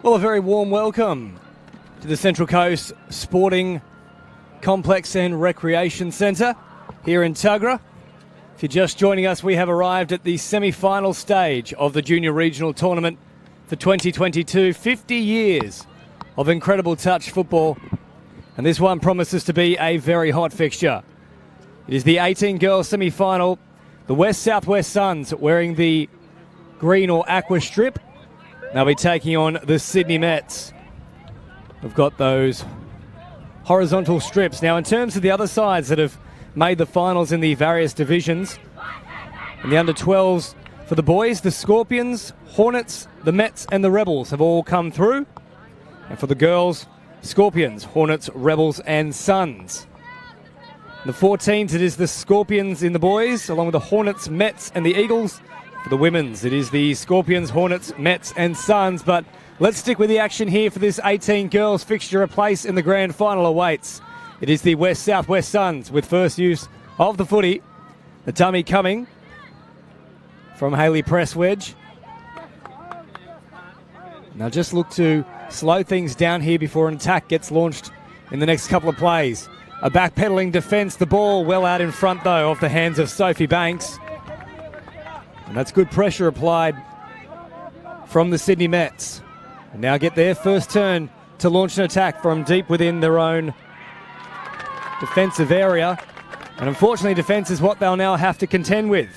Well, a very warm welcome to the Central Coast Sporting Complex and Recreation Centre here in Tuggerah. If you're just joining us, we have arrived at the semi-final stage of the Junior Regional Tournament for 2022. 50 years of incredible touch football, and this one promises to be a very hot fixture. It is the 18 girls semi-final. The West Southwest Suns wearing the green or aqua strip. They'll be taking on the Sydney METS. We've got those horizontal strips. Now, in terms of the other sides that have made the finals in the various divisions, in the under-12s for the boys, the Scorpions, Hornets, the METS and the Rebels have all come through. And for the girls, Scorpions, Hornets, Rebels and Suns. In the 14s, it is the Scorpions in the boys, along with the Hornets, METS and the Eagles. For the women's, it is the Scorpions, Hornets, METS and Suns. But let's stick with the action here for this 18 girls fixture. A place in the grand final awaits. It is the West Southwest Suns with first use of the footy. The dummy coming from Hayley Presswedge. Now just look to slow things down here before an attack gets launched in the next couple of plays. A backpedaling defence, the ball well out in front though off the hands of Sophie Banks. And that's good pressure applied from the Sydney METS. And now get their first turn to launch an attack from deep within their own defensive area. And unfortunately, defence is what they'll now have to contend with.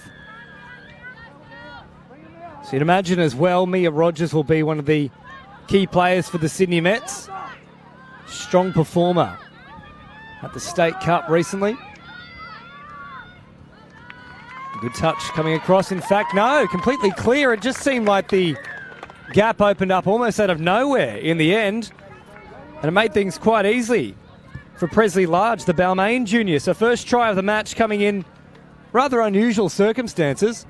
So you'd imagine as well, Mia Rogers will be one of the key players for the Sydney METS. Strong performer at the State Cup recently. Good touch coming across. In fact, no, completely clear. It just seemed like the gap opened up almost out of nowhere in the end. And it made things quite easy for Presley Large, the Balmain junior. So first try of the match coming in rather unusual circumstances.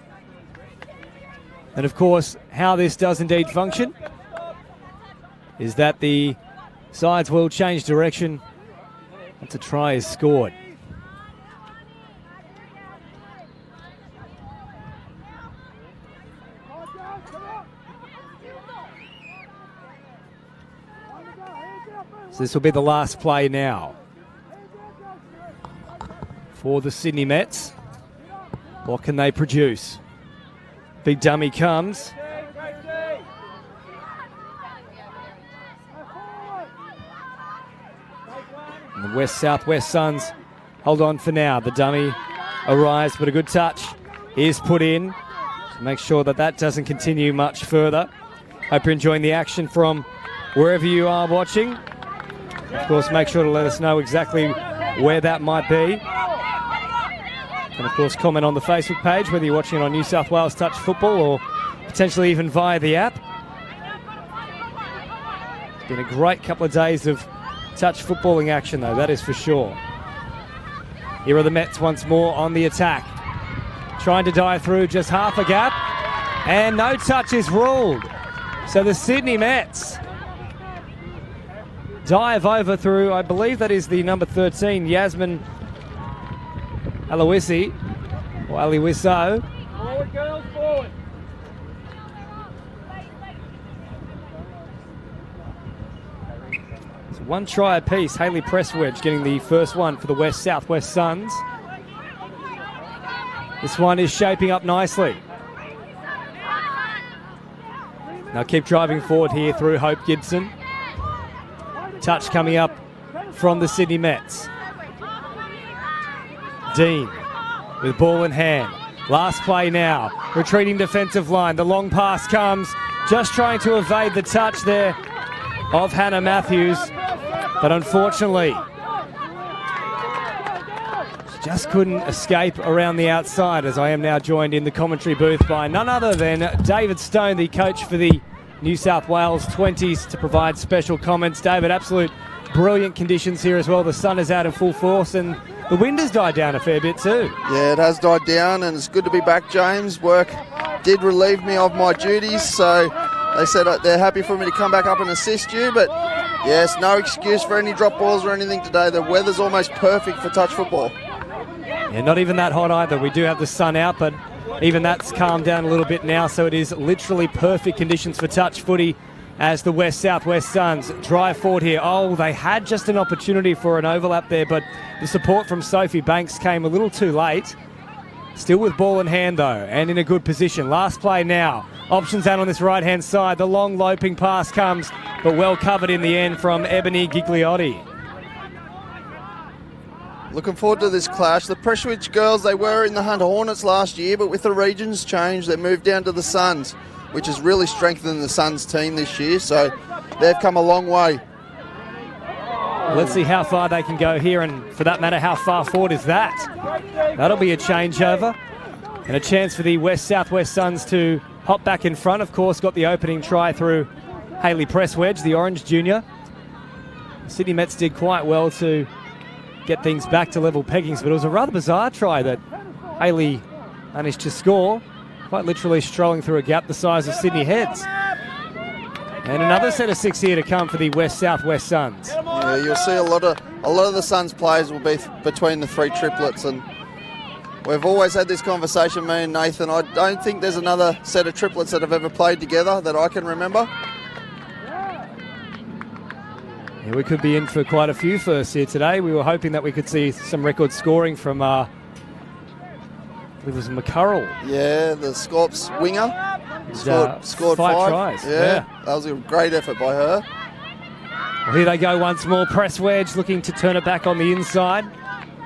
And of course, how this does indeed function is that the sides will change direction once a try is scored. So this will be the last play now for the Sydney METS. What can they produce? Big dummy comes. And the West Southwest Suns hold on for now. The dummy arrives, but a good touch is put in to make sure that that doesn't continue much further. Hope you're enjoying the action from wherever you are watching. Of course, make sure to let us know exactly where that might be. And of course, comment on the Facebook page, whether you're watching it on New South Wales Touch Football or potentially even via the app. It's been a great couple of days of touch footballing action, though, that is for sure. Here are the METS once more on the attack. Trying to dive through just half a gap. And no touch is ruled. So the Sydney METS dive over through, I believe that is the number 13, Yasmin Aloisi, or Aliwiso. Forward, girls, forward. So one try apiece. Hayley Presswedge getting the first one for the West Southwest Suns. This one is shaping up nicely. Now keep driving forward here through Hope Gibson. Touch coming up from the Sydney METS. Dean with ball in hand. Last play now. Retreating defensive line. The long pass comes. Just trying to evade the touch there of Hannah Matthews. But unfortunately, she just couldn't escape around the outside, as I am now joined in the commentary booth by none other than David Stone, the coach for the New South Wales 20s, to provide special comments. David, absolute brilliant conditions here as well. The sun is out in full force and the wind has died down a fair bit too. Yeah, it has died down and it's good to be back, James. Work did relieve me of my duties, so they said they're happy for me to come back up and assist you, but yes, no excuse for any drop balls or anything today. The weather's almost perfect for touch football. Yeah, not even that hot either. We do have the sun out, but even that's calmed down a little bit now, so it is literally perfect conditions for touch footy as the West-Southwest Suns drive forward here. Oh, they had just an opportunity for an overlap there, but the support from Sophie Banks came a little too late. Still with ball in hand, though, and in a good position. Last play now. Options out on this right-hand side. The long loping pass comes, but well covered in the end from Ebony Gigliotti. Looking forward to this clash. The Preshwich girls, they were in the Hunter Hornets last year, but with the regions change, they moved down to the Suns, which has really strengthened the Suns team this year, so they've come a long way. Let's see how far they can go here, and for that matter, how far forward is that? That'll be a changeover, and a chance for the West-Southwest Suns to hop back in front. Of course, got the opening try through Hayley Presswedge, the Orange junior. Sydney Mets did quite well to get things back to level peggings, but it was a rather bizarre try that Hayley managed to score, quite literally strolling through a gap the size of Sydney Heads. And another set of 6 here to come for the West-Southwest Suns. Yeah, you'll see a lot of the Suns players will be between the three triplets, and we've always had this conversation, me and Nathan. I don't think there's another set of triplets that have ever played together that I can remember. Yeah, we could be in for quite a few firsts here today. We were hoping that we could see some record scoring from, I believe it was McCurrell. Yeah, the Scorps winger. Scored 5 tries. Yeah, that was a great effort by her. Well, here they go once more. Presswedge looking to turn it back on the inside.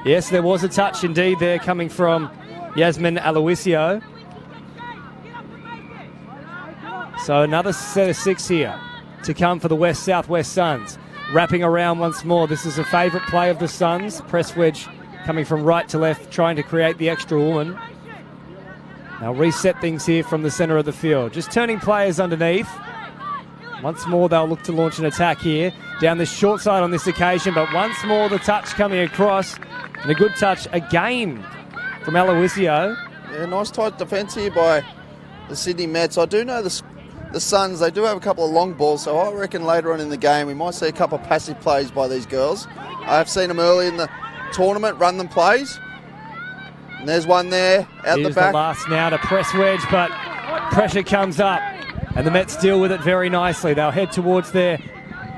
Yes, there was a touch indeed there coming from Yasmin Aloisio. So another set of 6 here to come for the West-Southwest Suns. Wrapping around once more. This is a favourite play of the Suns. Presswedge coming from right to left, trying to create the extra woman. Now reset things here from the centre of the field. Just turning players underneath. Once more they'll look to launch an attack here. Down the short side on this occasion, but once more the touch coming across. And a good touch again from Aloisio. Yeah, nice tight defence here by the Sydney Mets. I do know the Suns, they do have a couple of long balls, so I reckon later on in the game we might see a couple of passive plays by these girls. I have seen them early in the tournament run them plays. And there's one there out Here's the back. The last now to Presswedge, but pressure comes up and the Mets deal with it very nicely. They'll head towards their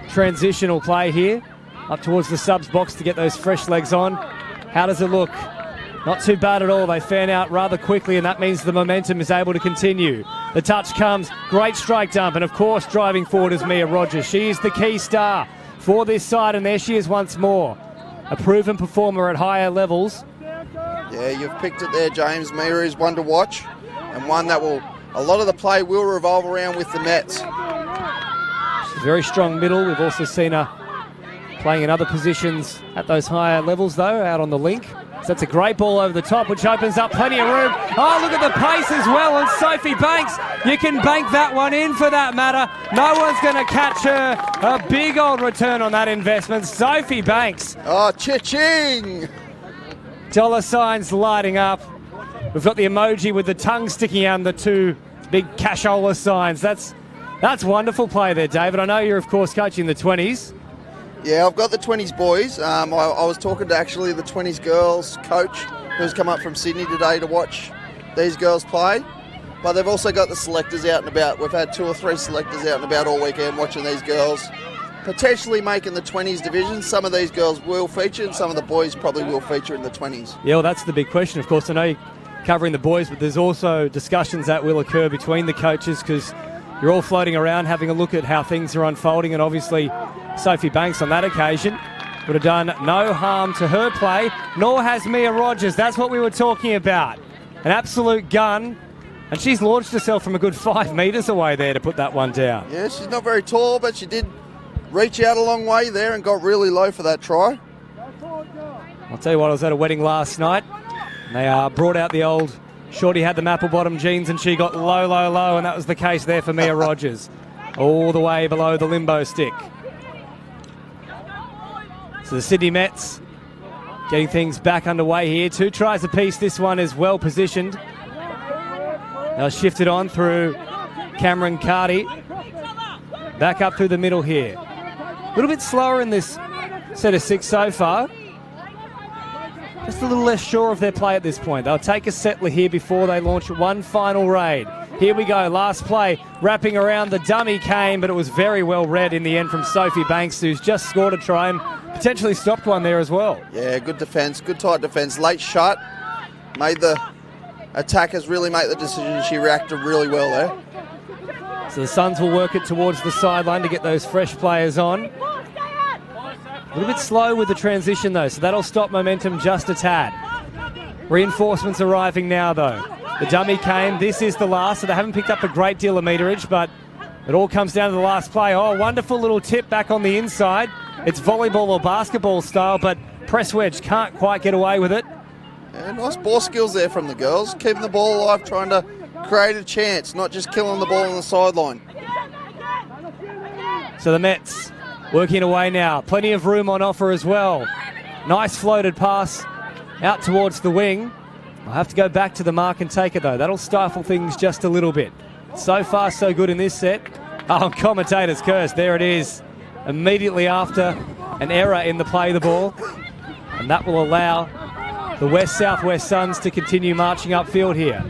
transitional play here, up towards the subs box to get those fresh legs on. How does it look? Not too bad at all. They fan out rather quickly, and that means the momentum is able to continue. The touch comes, great strike dump, and of course driving forward is Mia Rogers. She is the key star for this side, and there she is once more. A proven performer at higher levels. Yeah, you've picked it there, James. Mia is one to watch, and one that a lot of the play will revolve around with the Mets. She's a very strong middle. We've also seen her playing in other positions at those higher levels, though, out on the link. So that's a great ball over the top, which opens up plenty of room. Oh, look at the pace as well on Sophie Banks. You can bank that one in for that matter. No one's going to catch her. A big old return on that investment. Sophie Banks. Oh, cha-ching! Dollar signs lighting up. We've got the emoji with the tongue sticking out and the 2 big cashola signs. That's wonderful play there, David. I know you're, of course, coaching the 20s. Yeah, I've got the 20s boys. I was talking to actually the 20s girls coach who's come up from Sydney today to watch these girls play. But they've also got the selectors out and about. We've had 2 or 3 selectors out and about all weekend watching these girls, potentially making the 20s division. Some of these girls will feature and some of the boys probably will feature in the 20s. Yeah, well, that's the big question. Of course, I know you're covering the boys, but there's also discussions that will occur between the coaches because you're all floating around having a look at how things are unfolding, and obviously Sophie Banks on that occasion would have done no harm to her play, nor has Mia Rogers. That's what we were talking about. An absolute gun, and she's launched herself from a good 5 metres away there to put that one down. Yeah, she's not very tall, but she did reach out a long way there and got really low for that try. I'll tell you what, I was at a wedding last night, and they brought out the old Shorty had the apple bottom jeans and she got low, low, low, and that was the case there for Mia Rogers. All the way below the limbo stick. So the Sydney Mets getting things back underway here. 2 tries apiece. This one is well positioned. Now shifted on through Cameron Carty. Back up through the middle here. A little bit slower in this set of 6 so far. just a little less sure of their play at this point. They'll take a settler here before they launch one final raid. Here we go, last play, wrapping around the dummy came, but it was very well read in the end from Sophie Banks, who's just scored a try and potentially stopped one there as well. Yeah, good defence, good tight defence. Late shot, made the attackers really make the decision. She reacted really well there. So the Suns will work it towards the sideline to get those fresh players on. A little bit slow with the transition though, so that'll stop momentum just a tad. Reinforcements arriving now though. The dummy came, this is the last, so they haven't picked up a great deal of meterage, but it all comes down to the last play. Oh, wonderful little tip back on the inside. It's volleyball or basketball style, but press wedge can't quite get away with it. Yeah, nice ball skills there from the girls, keeping the ball alive, trying to create a chance, not just killing the ball on the sideline. So the Mets working away now, plenty of room on offer as well. Nice floated pass out towards the wing. I'll have to go back to the mark and take it though. That'll stifle things just a little bit. So far so good in this set. Oh, commentator's curse, there it is. Immediately after an error in the play of the ball. And that will allow the West-Southwest Suns to continue marching upfield here.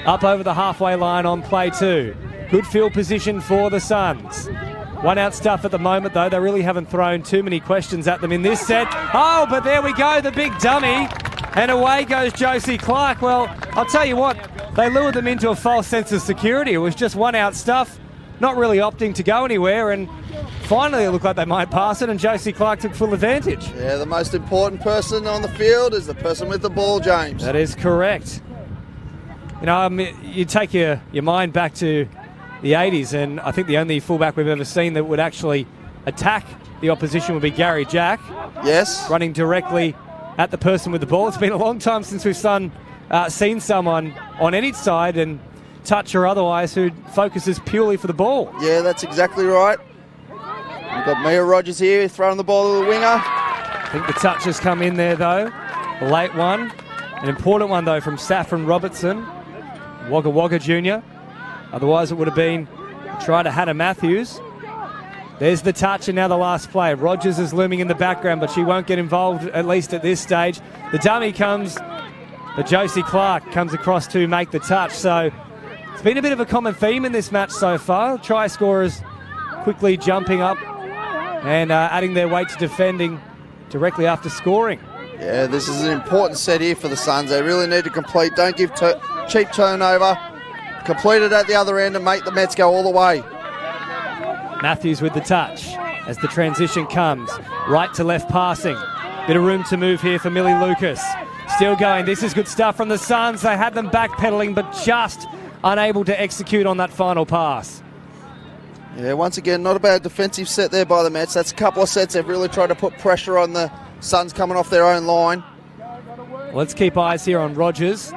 Up over the halfway line on play 2. Good field position for the Suns. One out stuff at the moment though. They really haven't thrown too many questions at them in this set. Oh, but there we go, the big dummy. And away goes Josie Clark. Well, I'll tell you what, they lured them into a false sense of security. It was just one out stuff, not really opting to go anywhere, and finally it looked like they might pass it, and Josie Clark took full advantage. Yeah, the most important person on the field is the person with the ball, James. That is correct. You know, you take your mind back to the 80s, and I think the only fullback we've ever seen that would actually attack the opposition would be Gary Jack. Yes. Running directly at the person with the ball. It's been a long time since we've seen someone on any side, and touch or otherwise, who focuses purely for the ball. Yeah, that's exactly right. We've got Mia Rogers here throwing the ball to the winger. I think the touch has come in there though. A late one. An important one though from Saffron Robertson. Wagga Wagga Jr. Otherwise it would have been a try to Hannah Matthews. There's the touch, and now the last play. Rogers is looming in the background, but she won't get involved, at least at this stage. The dummy comes, but Josie Clark comes across to make the touch. So it's been a bit of a common theme in this match so far. Try scorers quickly jumping up and adding their weight to defending directly after scoring. Yeah, this is an important set here for the Suns. They really need to complete. Don't give cheap turnover. Complete it at the other end and make the Mets go all the way. Matthews with the touch as the transition comes. Right to left passing. Bit of room to move here for Millie Lucas. Still going. This is good stuff from the Suns. They had them backpedaling, but just unable to execute on that final pass. Yeah, once again, not a bad defensive set there by the Mets. That's a couple of sets they've really tried to put pressure on the Suns coming off their own line. Let's keep eyes here on Rogers.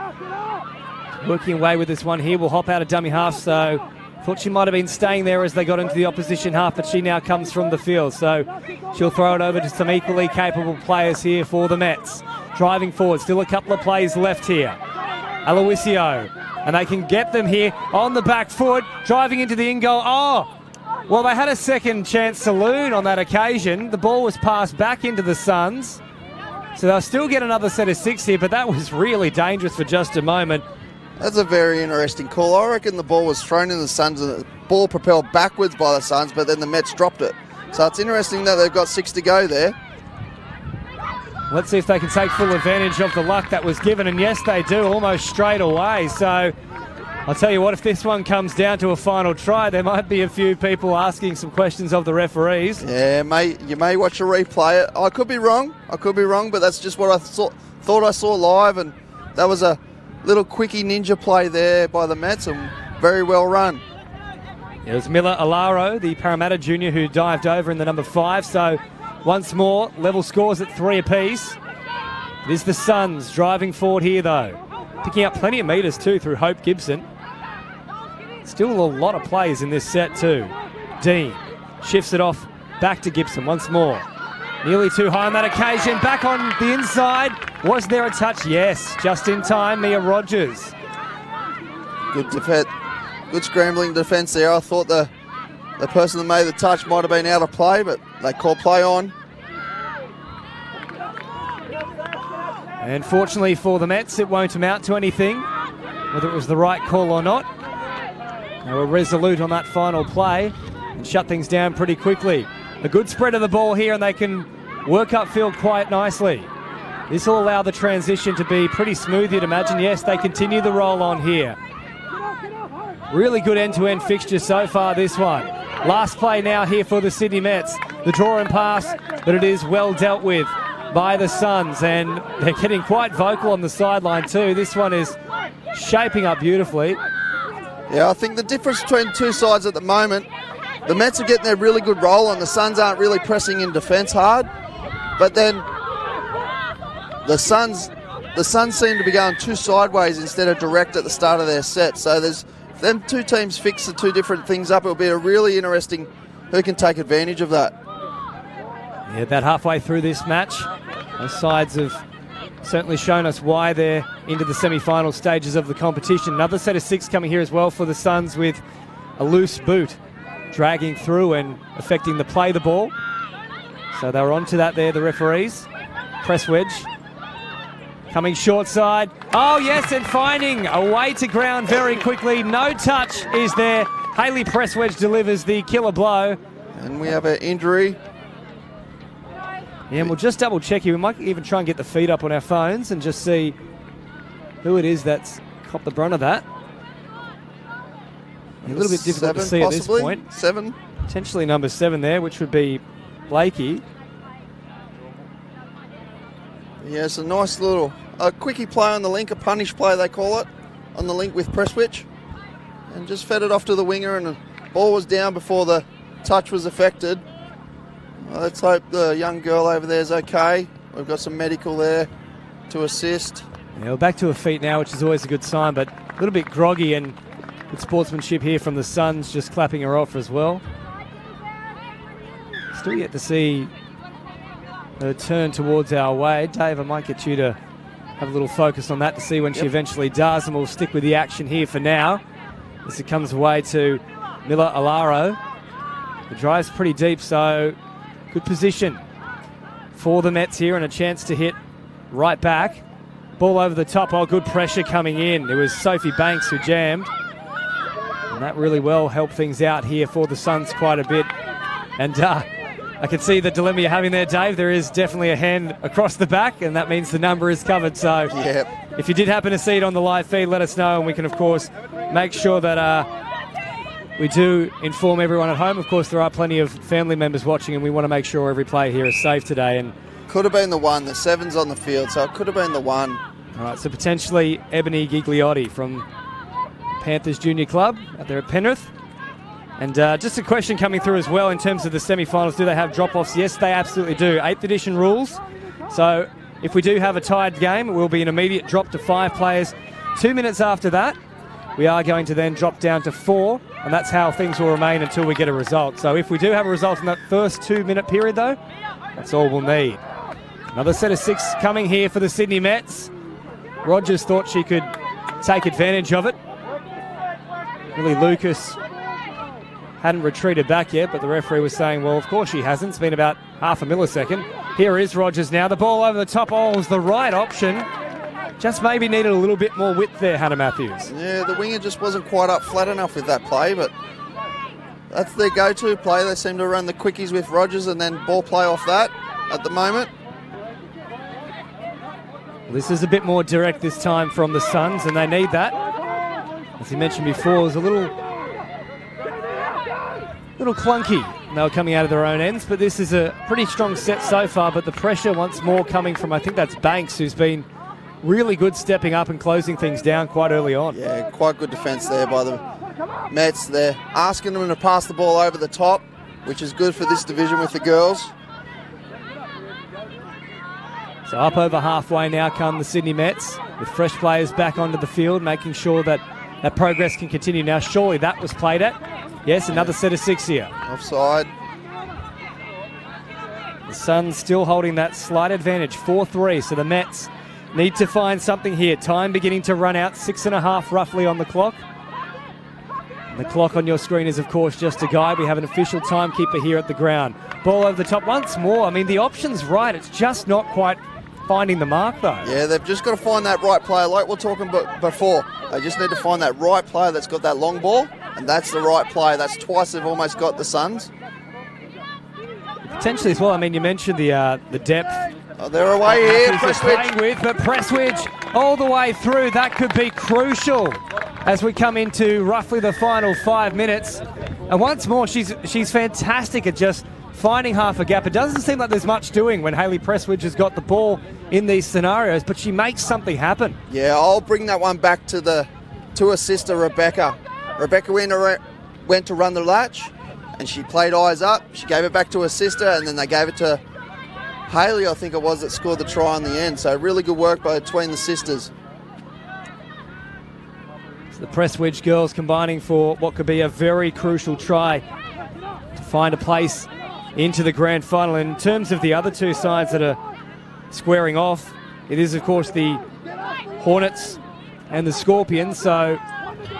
Working away with this one here. We'll hop out of dummy half, so thought she might have been staying there as they got into the opposition half, but she now comes from the field. So she'll throw it over to some equally capable players here for the Mets. Driving forward, still a couple of plays left here. Aloisio, and they can get them here on the back foot, driving into the in-goal. Oh, well, they had a second chance saloon on that occasion. The ball was passed back into the Suns. So they'll still get another set of 6 here, but that was really dangerous for just a moment. That's a very interesting call. I reckon the ball was thrown in the Suns and the ball propelled backwards by the Suns, but then the Mets dropped it. So it's interesting that they've got 6 to go there. Let's see if they can take full advantage of the luck that was given, and yes, they do, almost straight away. So I'll tell you what, if this one comes down to a final try, there might be a few people asking some questions of the referees. Yeah, you may watch a replay. I could be wrong, but that's just what I thought I saw live, and that was a little quickie ninja play there by the Mets, and very well run. It was Miller Alaro, the Parramatta junior, who dived over in the number 5. So once more, level scores at 3 apiece. It is the Suns driving forward here, though. Picking up plenty of metres, too, through Hope Gibson. Still a lot of plays in this set, too. Dean shifts it off back to Gibson once more. Nearly too high on that occasion. Back on the inside. Was there a touch? Yes. Just in time, Mia Rogers. Good defense. Good scrambling defence there. I thought the person that made the touch might have been out of play, but they called play on. And fortunately for the Mets, it won't amount to anything, whether it was the right call or not. They were resolute on that final play and shut things down pretty quickly. A good spread of the ball here, and they can work upfield quite nicely. This will allow the transition to be pretty smooth, you'd imagine. Yes, they continue the roll on here. Really good end-to-end fixture so far, this one. Last play now here for the Sydney Mets. The draw and pass, but it is well dealt with by the Suns, and they're getting quite vocal on the sideline too. This one is shaping up beautifully. Yeah, I think the difference between two sides at the moment, the Mets are getting their really good roll on. The Suns aren't really pressing in defence hard, but then the Suns seem to be going too sideways instead of direct at the start of their set. So there's them two teams fix the two different things up. It'll be a really interesting who can take advantage of that. Yeah, about halfway through this match, both sides have certainly shown us why they're into the semi-final stages of the competition. Another set of 6 coming here as well for the Suns, with a loose boot dragging through and affecting the play the ball. So they were onto that there, the referees. Press wedge. Coming short side. Oh, yes, and finding a way to ground very quickly. No touch is there. Haley Presswedge delivers the killer blow. And we have an injury. Yeah, and we'll just double check here. We might even try and get the feed up on our phones and just see who it is that's copped the brunt of that. A little bit difficult to see possibly, at this point. 7. Potentially number 7 there, which would be Blakey. Yeah, it's a nice little quickie play on the link, a punish play they call it, on the link with Presswich. And just fed it off to the winger, and the ball was down before the touch was affected. Well, let's hope the young girl over there is okay. We've got some medical there to assist. Yeah, we're back to her feet now, which is always a good sign, but a little bit groggy, and good sportsmanship here from the Suns, just clapping her off as well. Still yet to see her turn towards our way. Dave, I might get you to have a little focus on that to see when she eventually does, and we'll stick with the action here for now as it comes away to Miller Alaro. The drive's pretty deep, so good position for the Mets here, and a chance to hit right back. Ball over the top. Oh, good pressure coming in. It was Sophie Banks who jammed, and that really well helped things out here for the Suns quite a bit. And I can see the dilemma you're having there, Dave. There is definitely a hand across the back, and that means the number is covered. So if you did happen to see it on the live feed, let us know, and we can, of course, make sure that we do inform everyone at home. Of course, there are plenty of family members watching, and we want to make sure every player here is safe today. And could have been the 1. The 7's on the field, so it could have been the 1. All right, so potentially Ebony Gigliotti from Panthers Junior Club out there at Penrith. And just a question coming through as well in terms of the semi-finals. Do they have drop-offs? Yes, they absolutely do. 8th edition rules. So if we do have a tied game, it will be an immediate drop to 5 players. 2 minutes after that, we are going to then drop down to 4, and that's how things will remain until we get a result. So if we do have a result in that first 2-minute period, though, that's all we'll need. Another set of 6 coming here for the Sydney Mets. Rogers thought she could take advantage of it. Really, Lucas hadn't retreated back yet, but the referee was saying, well, of course she hasn't. It's been about half a millisecond. Here is Rogers now. The ball over the top. Oh, it was the right option. Just maybe needed a little bit more width there, Hannah Matthews. Yeah, the winger just wasn't quite up flat enough with that play, but that's their go-to play. They seem to run the quickies with Rogers and then ball play off that at the moment. This is a bit more direct this time from the Suns, and they need that. As you mentioned before, it was a little clunky. They were coming out of their own ends, but this is a pretty strong set so far. But the pressure once more coming from, I think that's Banks, who's been really good stepping up and closing things down quite early on. Yeah, quite good defence there by the Mets. They're asking them to pass the ball over the top, which is good for this division with the girls. So up over halfway now come the Sydney Mets, with fresh players back onto the field, making sure that that progress can continue. Now, surely that was played at. Yes, another set of 6 here. Offside. The Suns still holding that slight advantage, 4-3. So the Mets need to find something here. Time beginning to run out, 6.5 roughly on the clock. And the clock on your screen is, of course, just a guide. We have an official timekeeper here at the ground. Ball over the top once more. I mean, the option's right. It's just not quite finding the mark, though. Yeah, they've just got to find that right player, like we're talking about before. They just need to find that right player that's got that long ball, and that's the right player. That's twice they've almost got the Suns. Potentially as well. I mean, you mentioned the depth. Oh, they're away here, Presswidge. With, but Presswidge all the way through. That could be crucial as we come into roughly the final 5 minutes. And once more, she's fantastic at just finding half a gap. It doesn't seem like there's much doing when Hayley Presswidge has got the ball in these scenarios, but she makes something happen. Yeah, I'll bring that one back to her sister, Rebecca. Rebecca went to run the latch, and she played eyes up. She gave it back to her sister, and then they gave it to Hayley, I think it was, that scored the try in the end. So really good work between the sisters. So the Presswidge girls combining for what could be a very crucial try to find a place into the grand final. And in terms of the other two sides that are squaring off, it is, of course, the Hornets and the Scorpions. So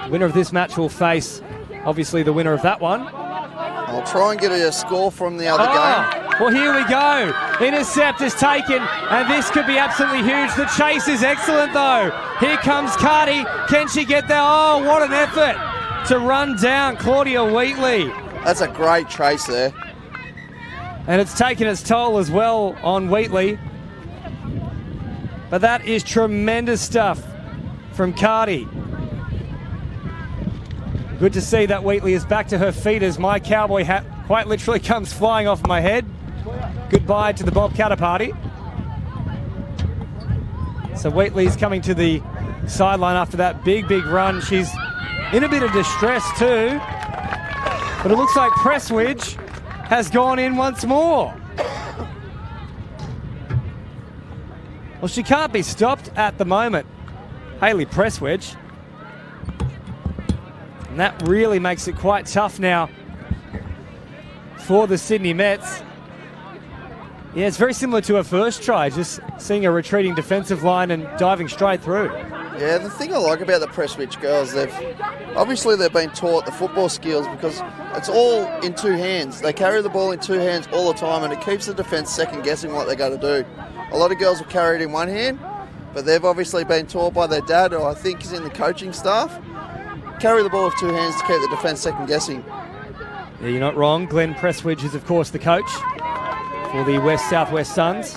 the winner of this match will face, obviously, the winner of that one. I'll try and get a score from the other game. Well, here we go. Intercept is taken, and this could be absolutely huge. The chase is excellent, though. Here comes Cardi. Can she get there? Oh, what an effort to run down Claudia Wheatley. That's a great chase there. And it's taken its toll as well on Wheatley. But that is tremendous stuff from Cardi. Good to see that Wheatley is back to her feet as my cowboy hat quite literally comes flying off my head. Goodbye to the Bob Catter party. So Wheatley's coming to the sideline after that big run. She's in a bit of distress too. But it looks like Presswidge has gone in once more. Well, she can't be stopped at the moment, Hayley Presswidge. And that really makes it quite tough now for the Sydney Mets. Yeah, it's very similar to her first try, just seeing a retreating defensive line and diving straight through. Yeah, the thing I like about the Presswidge girls, they've been taught the football skills because it's all in two hands. They carry the ball in two hands all the time, and it keeps the defence second guessing what they're going to do. A lot of girls will carry it in one hand, but they've obviously been taught by their dad, or I think is in the coaching staff, carry the ball with two hands to keep the defence second guessing. Yeah, you're not wrong. Glenn Presswidge is, of course, the coach for the West-Southwest Suns.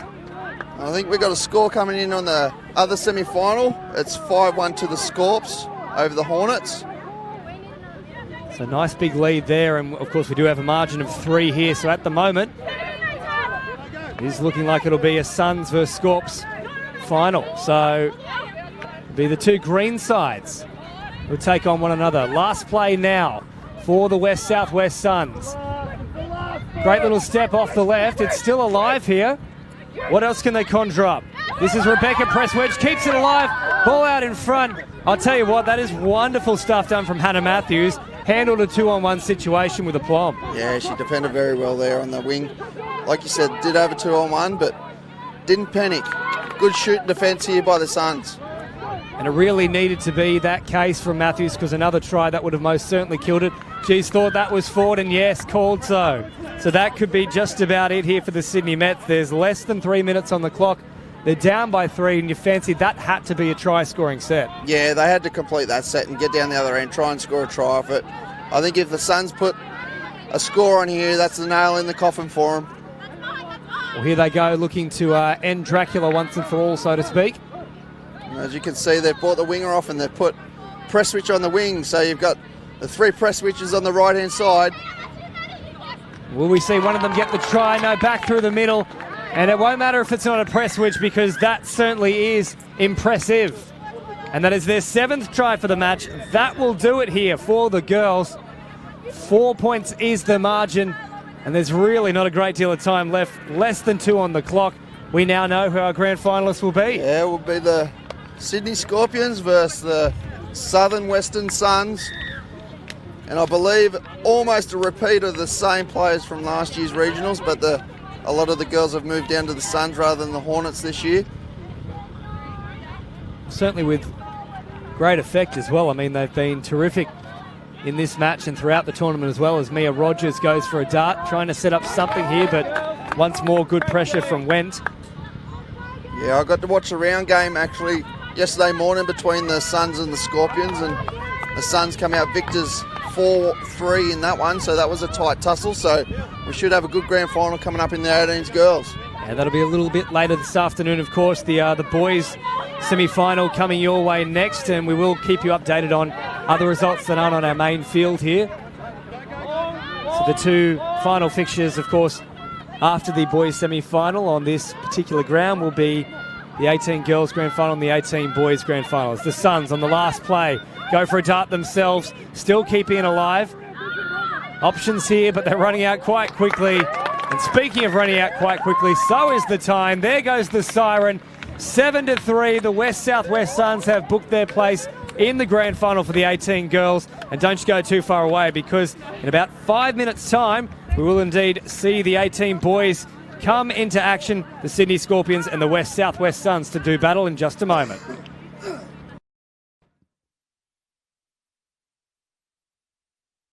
I think we've got a score coming in on the other semi-final. It's 5-1 to the Scorps over the Hornets. So nice big lead there, and of course we do have a margin of 3 here. So at the moment, it is looking like it'll be a Suns versus Scorps final. So it'll be the two green sides who take on one another. Last play now for the West-Southwest Suns. Great little step off the left. It's still alive here. What else can they conjure up? This is Rebecca Presswidge, keeps it alive, ball out in front. I'll tell you what, that is wonderful stuff done from Hannah Matthews. Handled a 2-on-1 situation with aplomb. Yeah, she defended very well there on the wing. Like you said, did have a 2-on-1, but didn't panic. Good shooting defence here by the Suns. And it really needed to be that case from Matthews, because another try that would have most certainly killed it. She's thought that was forward, and yes, called so. So that could be just about it here for the Sydney Mets. There's less than 3 minutes on the clock. They're down by 3, and you fancy that had to be a try-scoring set. Yeah, they had to complete that set and get down the other end, try and score a try off it. I think if the Suns put a score on here, that's the nail in the coffin for them. Well, here they go, looking to end Dracula once and for all, so to speak. As you can see, they've brought the winger off and they've put Presswidge on the wing, so you've got the 3 Presswidges on the right-hand side. Will we see one of them get the try? No, back through the middle. And it won't matter if it's not a Presswidge, because that certainly is impressive. And that is their 7th try for the match. That will do it here for the girls. 4 points is the margin, and there's really not a great deal of time left. Less than 2 on the clock. We now know who our grand finalists will be. Yeah, it will be the Sydney Scorpions versus the Southern Western Suns. And I believe almost a repeat of the same players from last year's regionals, but a lot of the girls have moved down to the Suns rather than the Hornets this year. Certainly with great effect as well. I mean, they've been terrific in this match and throughout the tournament as well, as Mia Rogers goes for a dart, trying to set up something here, but once more good pressure from Wendt. Yeah, I got to watch the round game actually yesterday morning between the Suns and the Scorpions, and the Suns come out victors 4-3 in that one, so that was a tight tussle. So we should have a good grand final coming up in the 18s girls. And that'll be a little bit later this afternoon, of course. The boys semi-final coming your way next, and we will keep you updated on other results that aren't on our main field here. So the two final fixtures, of course, after the boys semi-final on this particular ground will be the 18 girls grand final and the 18 boys grand final. As the Suns on the last play go for a dart themselves, still keeping it alive. Options here, but they're running out quite quickly. And speaking of running out quite quickly, so is the time. There goes the siren. 7-3, the West Southwest Suns have booked their place in the grand final for the 18 girls. And don't you go too far away, because in about 5 minutes' time, we will indeed see the 18 boys come into action, the Sydney Scorpions and the West Southwest Suns, to do battle in just a moment.